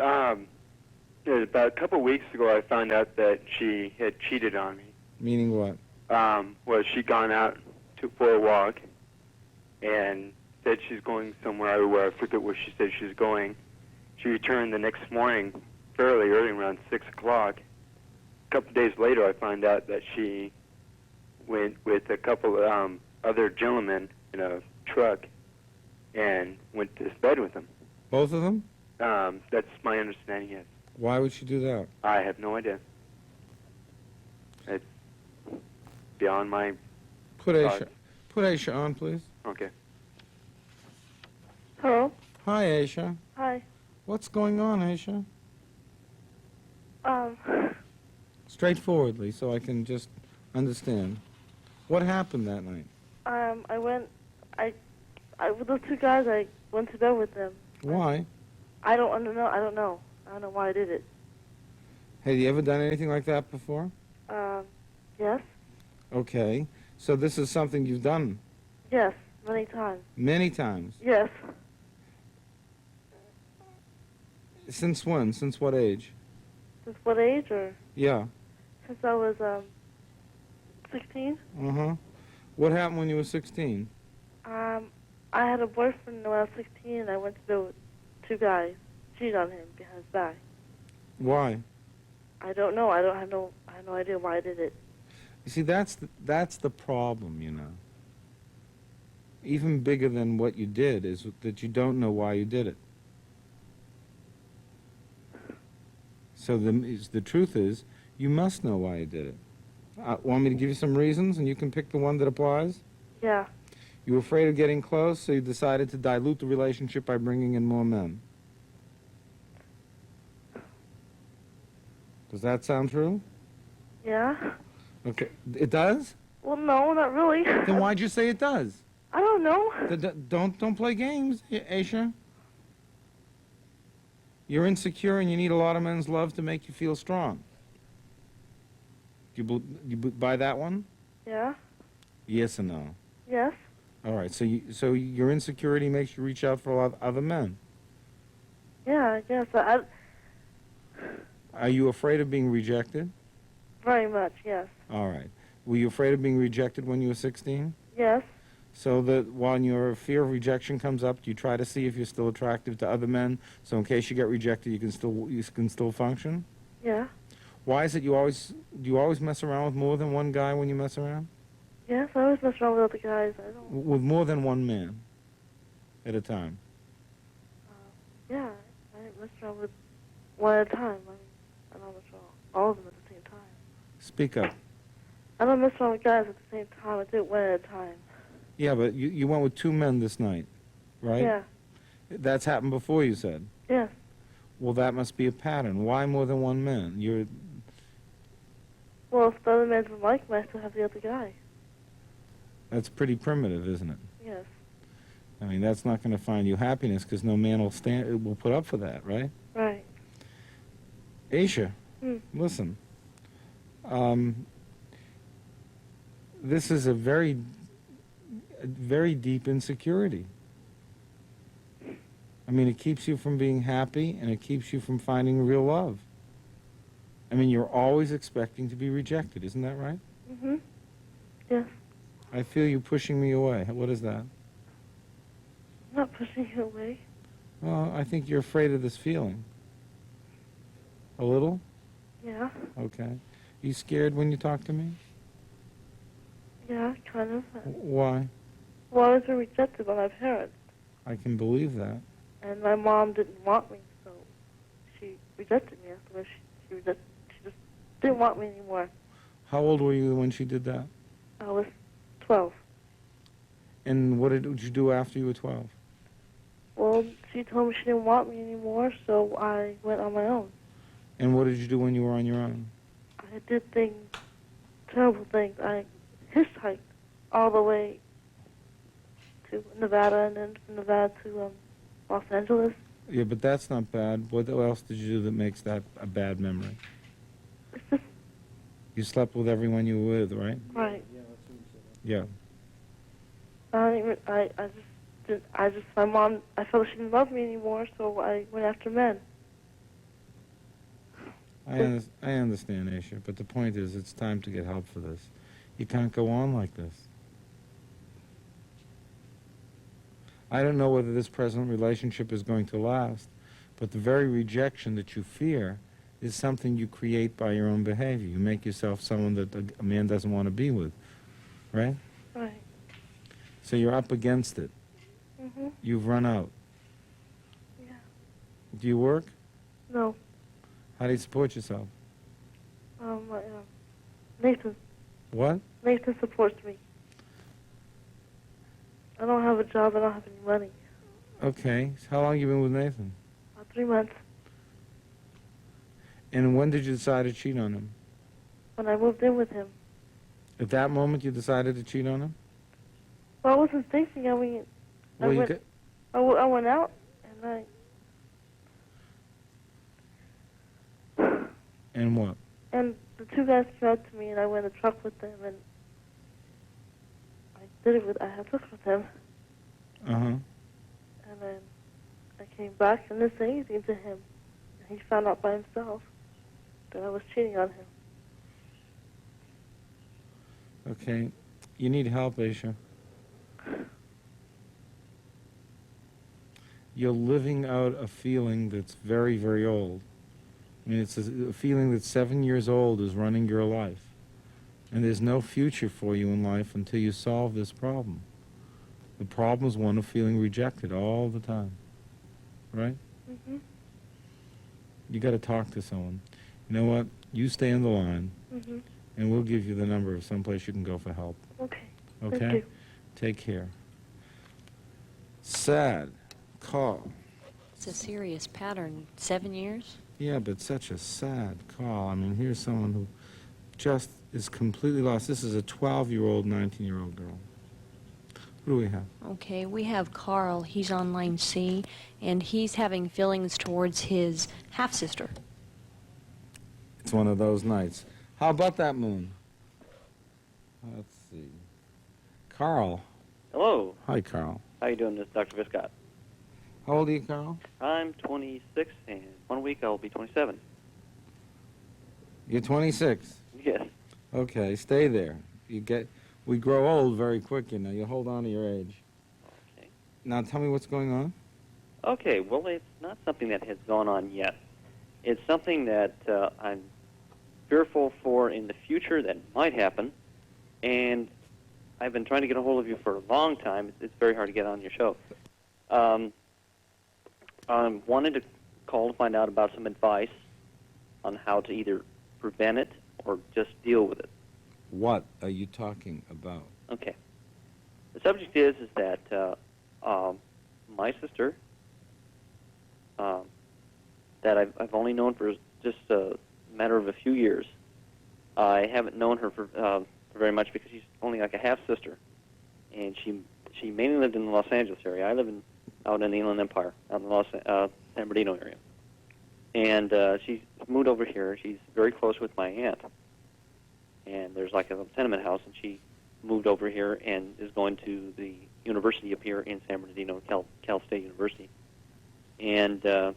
Speaker 8: about a couple of weeks ago, I found out that she had cheated on me.
Speaker 1: Meaning what?
Speaker 8: Well, she'd gone out for a walk and said she's going somewhere where I forget where she said she was going. She returned the next morning fairly early, around 6 o'clock. A couple of days later, I found out that she went with a couple of other gentlemen in a truck and went to bed with them.
Speaker 1: Both of them?
Speaker 8: That's my understanding, yes.
Speaker 1: Why would she do that?
Speaker 8: I have no idea. It's beyond my...
Speaker 1: Put Aisha on, please.
Speaker 8: Okay.
Speaker 6: Hello.
Speaker 1: Hi, Aisha.
Speaker 6: Hi.
Speaker 1: What's going on, Aisha?
Speaker 6: Um,
Speaker 1: Straightforwardly, so I can just understand. What happened that night?
Speaker 6: with those two guys, I went to bed with them.
Speaker 1: Why?
Speaker 6: I don't know. I don't know why I did it.
Speaker 1: Have you ever done anything like that before?
Speaker 6: Yes.
Speaker 1: Okay. So this is something you've done
Speaker 6: Yes. Many times.
Speaker 1: many times.
Speaker 6: Yes.
Speaker 1: Since when? Since what age?
Speaker 6: Since what age? Or
Speaker 1: Yeah.
Speaker 6: since I was 16.
Speaker 1: Uh-huh. What happened when you were 16?
Speaker 6: I had a boyfriend when I was 16, and I went to bed with two guys. Cheated on him behind his back.
Speaker 1: Why?
Speaker 6: I don't know. I have no idea why I did it.
Speaker 1: You see, that's the problem, you know. Even bigger than what you did is that you don't know why you did it. So the truth is, you must know why you did it. Want me to give you some reasons, and you can pick the one that applies?
Speaker 6: Yeah.
Speaker 1: You were afraid of getting close, so you decided to dilute the relationship by bringing in more men. Does that sound true?
Speaker 6: Yeah.
Speaker 1: Okay. It does?
Speaker 6: Well, no, not really.
Speaker 1: Then why'd you say it does?
Speaker 6: I don't know.
Speaker 1: Don't play games, Aisha. You're insecure and you need a lot of men's love to make you feel strong. You buy that one?
Speaker 6: Yeah.
Speaker 1: Yes or no?
Speaker 6: Yes.
Speaker 1: All right. So your insecurity makes you reach out for a lot of other men.
Speaker 6: Yeah, I guess.
Speaker 1: Are you afraid of being rejected?
Speaker 6: Very much, yes.
Speaker 1: All right. Were you afraid of being rejected when you were 16?
Speaker 6: Yes.
Speaker 1: So that when your fear of rejection comes up, do you try to see if you're still attractive to other men? So in case you get rejected, you can still function?
Speaker 6: Yeah.
Speaker 1: Why is it do you always mess around with more than one guy when you mess around?
Speaker 9: Yes, I always mess around with other guys. I don't.
Speaker 1: With more than one man at a time?
Speaker 9: Yeah, I mess around with one at a time. I don't mess around with all of them at the same time.
Speaker 1: Speak up.
Speaker 9: I don't mess around with guys at the same time. I do it one at a time.
Speaker 1: Yeah, but you went with 2 men this night, right?
Speaker 9: Yeah.
Speaker 1: That's happened before, you said.
Speaker 9: Yes.
Speaker 1: Well, that must be a pattern. Why more than one man?
Speaker 9: Well, if the other man doesn't like me, I still have the other guy.
Speaker 1: That's pretty primitive, isn't it?
Speaker 9: Yes.
Speaker 1: I mean, that's not going to find you happiness because no man will put up for that, right?
Speaker 9: Right.
Speaker 1: Aisha,
Speaker 9: Hmm.
Speaker 1: listen. This is a very deep insecurity. I mean, it keeps you from being happy, and it keeps you from finding real love. I mean, you're always expecting to be rejected, isn't that right?
Speaker 9: Mm-hmm. Yes.
Speaker 1: I feel you pushing me away. What is that?
Speaker 9: I'm not pushing you away.
Speaker 1: Well, I think you're afraid of this feeling. A little?
Speaker 9: Yeah.
Speaker 1: Okay. You scared when you talk to me?
Speaker 9: Yeah, kind of.
Speaker 1: Why?
Speaker 9: Well, I was rejected by my parents,
Speaker 1: I can believe that.
Speaker 9: and my mom didn't want me, so she rejected me after she just didn't want me anymore.
Speaker 1: How old were you when she did that?
Speaker 9: I was 12.
Speaker 1: And what did you do after you were 12?
Speaker 9: Well, she told me she didn't want me anymore, so I went on my own.
Speaker 1: And what did you do when you were on your own?
Speaker 9: I did things, terrible things. I hitchhiked all the way to Nevada, and then from Nevada to Los Angeles.
Speaker 1: Yeah, but that's not bad. What else did you do that makes that a bad memory?
Speaker 9: It's just
Speaker 1: You slept with everyone you were with, right?
Speaker 9: right.
Speaker 1: Yeah.
Speaker 9: My mom, I felt she didn't love me anymore, so I went after men.
Speaker 1: I understand, Aisha, but the point is it's time to get help for this. You can't go on like this. I don't know whether this present relationship is going to last, but the very rejection that you fear is something you create by your own behavior. You make yourself someone that a man doesn't want to be with, right?
Speaker 9: Right.
Speaker 1: So you're up against it.
Speaker 9: Mm-hmm.
Speaker 1: You've run out.
Speaker 9: Yeah.
Speaker 1: Do you work?
Speaker 9: No.
Speaker 1: How do you support yourself?
Speaker 9: Nathan.
Speaker 1: What?
Speaker 9: Nathan supports me. I don't have a job. I don't have any money.
Speaker 1: Okay. So how long you been with Nathan?
Speaker 9: About 3 months.
Speaker 1: And when did you decide to cheat on him?
Speaker 9: When I moved in with him.
Speaker 1: At that moment you decided to cheat on him?
Speaker 9: Well, I wasn't thinking. I mean, I went out, and
Speaker 1: And what?
Speaker 9: And the 2 guys came out to me, and I went in the truck with them, and I had sex with them.
Speaker 1: Uh-huh.
Speaker 9: And then I came back and didn't say anything to him. And he found out by himself that I was cheating on him.
Speaker 1: Okay. You need help, Aisha. You're living out a feeling that's very, very old. I mean, it's a feeling that 7 years old is running your life. And there's no future for you in life until you solve this problem. The problem is one of feeling rejected all the time. Right?
Speaker 9: Mm-hmm.
Speaker 1: You got to talk to someone. You know what? You stay on the line,
Speaker 9: Mm-hmm.
Speaker 1: and we'll give you the number of someplace you can go for help.
Speaker 9: Okay.
Speaker 1: Okay?
Speaker 9: Thank you.
Speaker 1: Take care. Sad. Call.
Speaker 2: It's a serious pattern. 7 years?
Speaker 1: Yeah, but such a sad call. I mean, here's someone who just is completely lost. This is a 12-year-old, 19-year-old girl. Who do we have?
Speaker 2: Okay, we have Carl. He's on line C, and he's having feelings towards his half-sister.
Speaker 1: It's one of those nights. How about that moon? Let's see. Carl.
Speaker 10: Hello.
Speaker 1: Hi, Carl.
Speaker 10: How you doing, this is Dr. Viscott?
Speaker 1: How old are you, Carl?
Speaker 10: I'm 26, and 1 week I'll be 27.
Speaker 1: You're 26.
Speaker 10: Yes.
Speaker 1: Okay, stay there. We grow old very quick, you know. You hold on to your age.
Speaker 10: Okay.
Speaker 1: Now tell me what's going on.
Speaker 10: Okay, well, it's not something that has gone on yet. It's something that I'm fearful for in the future that might happen. And I've been trying to get a hold of you for a long time. It's very hard to get on your show. I wanted to call to find out about some advice on how to either prevent it or just deal with it.
Speaker 1: What are you talking about?
Speaker 10: Okay. The subject is that my sister, that I've only known for just a matter of a few years. I haven't known her for very much because she's only like a half sister, and she mainly lived in the Los Angeles area. I live out in the Inland Empire, out in the San Bernardino area, and she moved over here. She's very close with my aunt, and there's like a tenement house, and she moved over here and is going to the university up here in San Bernardino, Cal State University, and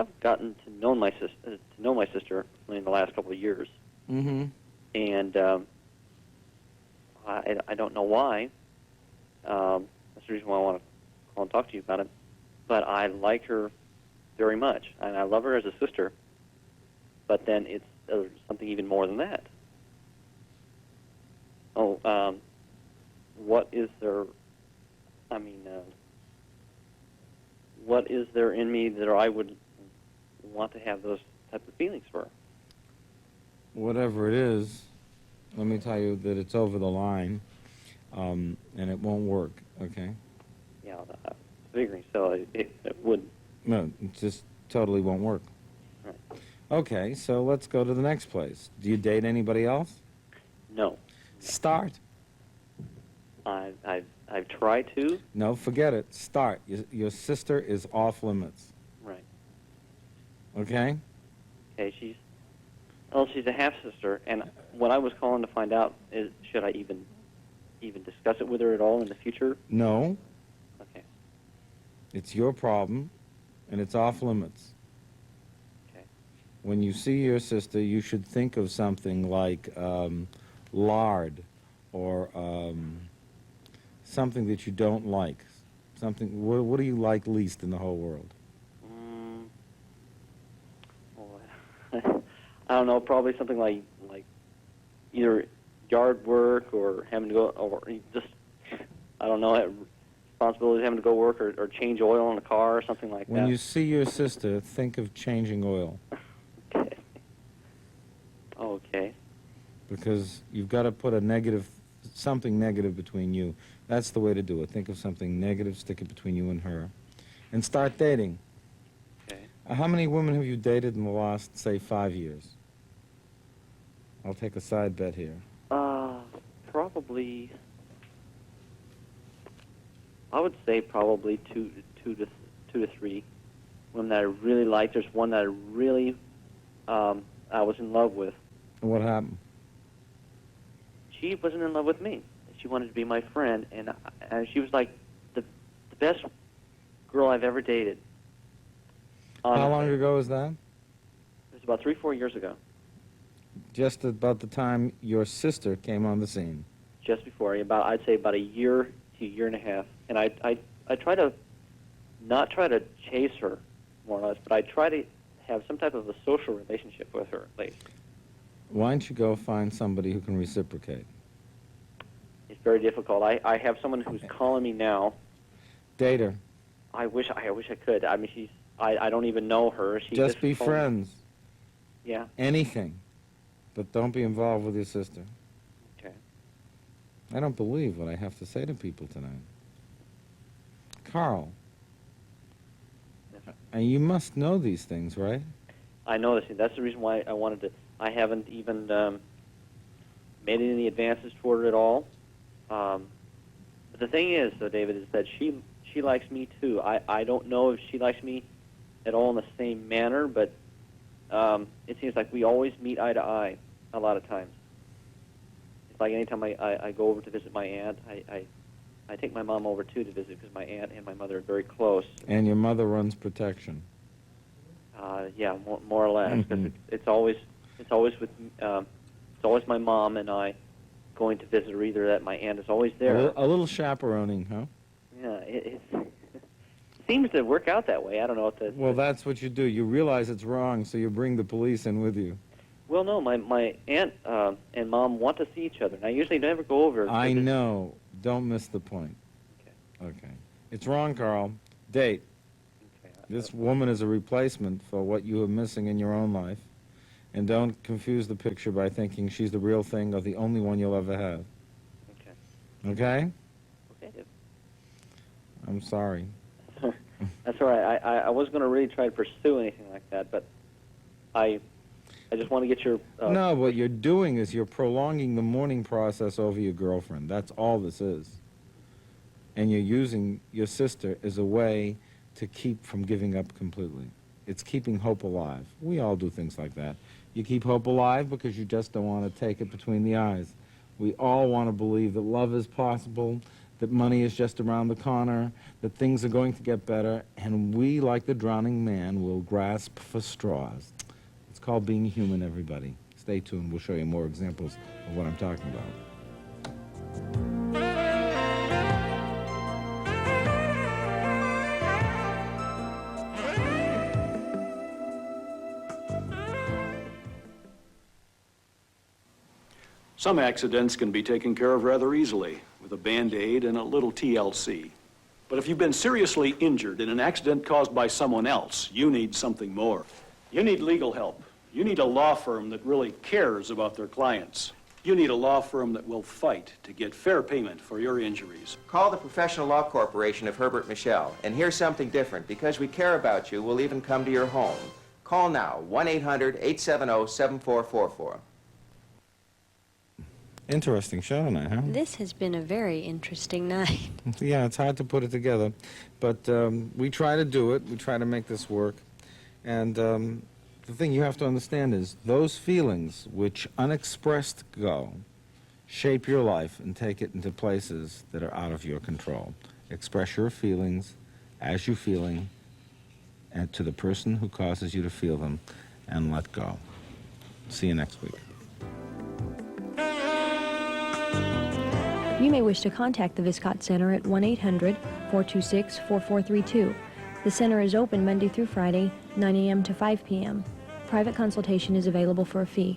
Speaker 10: I've gotten to know my sister in the last couple of years,
Speaker 1: Mm-hmm.
Speaker 10: and I don't know why. That's the reason why I want to call and talk to you about it. But I like her very much, and I love her as a sister. But then it's something even more than that. What is there? I mean, what is there in me that I would want to have those type of feelings for?
Speaker 1: Whatever it is, let me tell you that it's over the line, and it won't work, okay?
Speaker 10: Yeah, figuring so. It would.
Speaker 1: No, it just totally won't work.
Speaker 10: Right.
Speaker 1: Okay, so let's go to the next place. Do you date anybody else?
Speaker 10: No.
Speaker 1: Start.
Speaker 10: I've tried to.
Speaker 1: No, forget it. Start. Your sister is off limits.
Speaker 10: Right.
Speaker 1: Okay?
Speaker 10: Okay, she's a half sister, and what I was calling to find out is, should I even discuss it with her at all in the future?
Speaker 1: No.
Speaker 10: Okay.
Speaker 1: It's your problem, and it's off limits.
Speaker 10: Okay.
Speaker 1: When you see your sister, you should think of something like lard, or something that you don't like. Something. What do you like least in the whole world?
Speaker 10: Well, I don't know. Probably something like either yard work or having to go, or just I don't know, responsibilities having to go work or change oil in a car or something like that.
Speaker 1: When you see your sister, think of changing oil.
Speaker 10: Okay. Okay.
Speaker 1: Because you've got to put something negative between you. That's the way to do it. Think of something negative, stick it between you and her, and start dating.
Speaker 10: Okay.
Speaker 1: How many women have you dated in the last, say, 5 years? I'll take a side bet here.
Speaker 10: Probably. I would say probably two to three women that I really liked. There's one that I really I was in love with.
Speaker 1: What happened?
Speaker 10: She wasn't in love with me. She wanted to be my friend, and she was like the best girl I've ever dated. Honestly.
Speaker 1: How long ago was that?
Speaker 10: It was about 3-4 years ago.
Speaker 1: Just about the time your sister came on the scene.
Speaker 10: Just before, I'd say about a year to a year and a half. And I try to not try to chase her, more or less, but I try to have some type of a social relationship with her, at least.
Speaker 1: Why don't you go find somebody who can reciprocate?
Speaker 10: It's very difficult. I have someone who's calling me now.
Speaker 1: Date her.
Speaker 10: I wish I could. I mean, I don't even know her. She
Speaker 1: just be
Speaker 10: called me.
Speaker 1: friends.
Speaker 10: Yeah.
Speaker 1: Anything. But don't be involved with your sister.
Speaker 10: Okay.
Speaker 1: I don't believe what I have to say to people tonight. Carl, you must know these things, right?
Speaker 10: I know this. That's the reason why I wanted to. I haven't even made any advances toward it at all. But the thing is, though, David, is that she likes me too. I don't know if she likes me at all in the same manner, but it seems like we always meet eye to eye a lot of times. It's like anytime I go over to visit my aunt, I take my mom over too to visit because my aunt and my mother are very close.
Speaker 1: And your mother runs protection.
Speaker 10: Yeah, more or less.
Speaker 1: Mm-hmm.
Speaker 10: It's always my mom and I going to visit her. Either that my aunt is always there.
Speaker 1: A little chaperoning, huh?
Speaker 10: Yeah, it seems to work out that way. I don't know if that's...
Speaker 1: Well, that's what you do. You realize it's wrong, so you bring the police in with you.
Speaker 10: Well, no, my aunt and mom want to see each other, and I usually never go over.
Speaker 1: I know. Don't miss the point. Okay. It's wrong, Carl. Date.
Speaker 10: Okay.
Speaker 1: This woman is a replacement for what you are missing in your own life. And don't confuse the picture by thinking she's the real thing or the only one you'll ever have.
Speaker 10: Okay.
Speaker 1: Okay?
Speaker 10: Okay.
Speaker 1: I'm sorry.
Speaker 10: That's all right. I wasn't going to really try to pursue anything like that, but I just want to get your...
Speaker 1: No, what you're doing is you're prolonging the mourning process over your girlfriend. That's all this is. And you're using your sister as a way to keep from giving up completely. It's keeping hope alive. We all do things like that. You keep hope alive because you just don't want to take it between the eyes. We all want to believe that love is possible, that money is just around the corner, that things are going to get better, and we, like the drowning man, will grasp for straws. It's called being human, everybody. Stay tuned. We'll show you more examples of what I'm talking about.
Speaker 11: Some accidents can be taken care of rather easily with a Band-Aid and a little TLC. But if you've been seriously injured in an accident caused by someone else, you need something more. You need legal help. You need a law firm that really cares about their clients. You need a law firm that will fight to get fair payment for your injuries.
Speaker 12: Call the Professional Law Corporation of Herbert Michel, and here's something different. Because we care about you, we'll even come to your home. Call now, 1-800-870-7444.
Speaker 1: Interesting show tonight, huh?
Speaker 2: This has been a very interesting night.
Speaker 1: Yeah, it's hard to put it together, but we try to do it. We try to make this work. And the thing you have to understand is those feelings which unexpressed go shape your life and take it into places that are out of your control. Express your feelings as you're feeling and to the person who causes you to feel them, and let go. See you next week.
Speaker 2: You may wish to contact the Viscott Center at 1-800-426-4432. The center is open Monday through Friday, 9 a.m. to 5 p.m. Private consultation is available for a fee.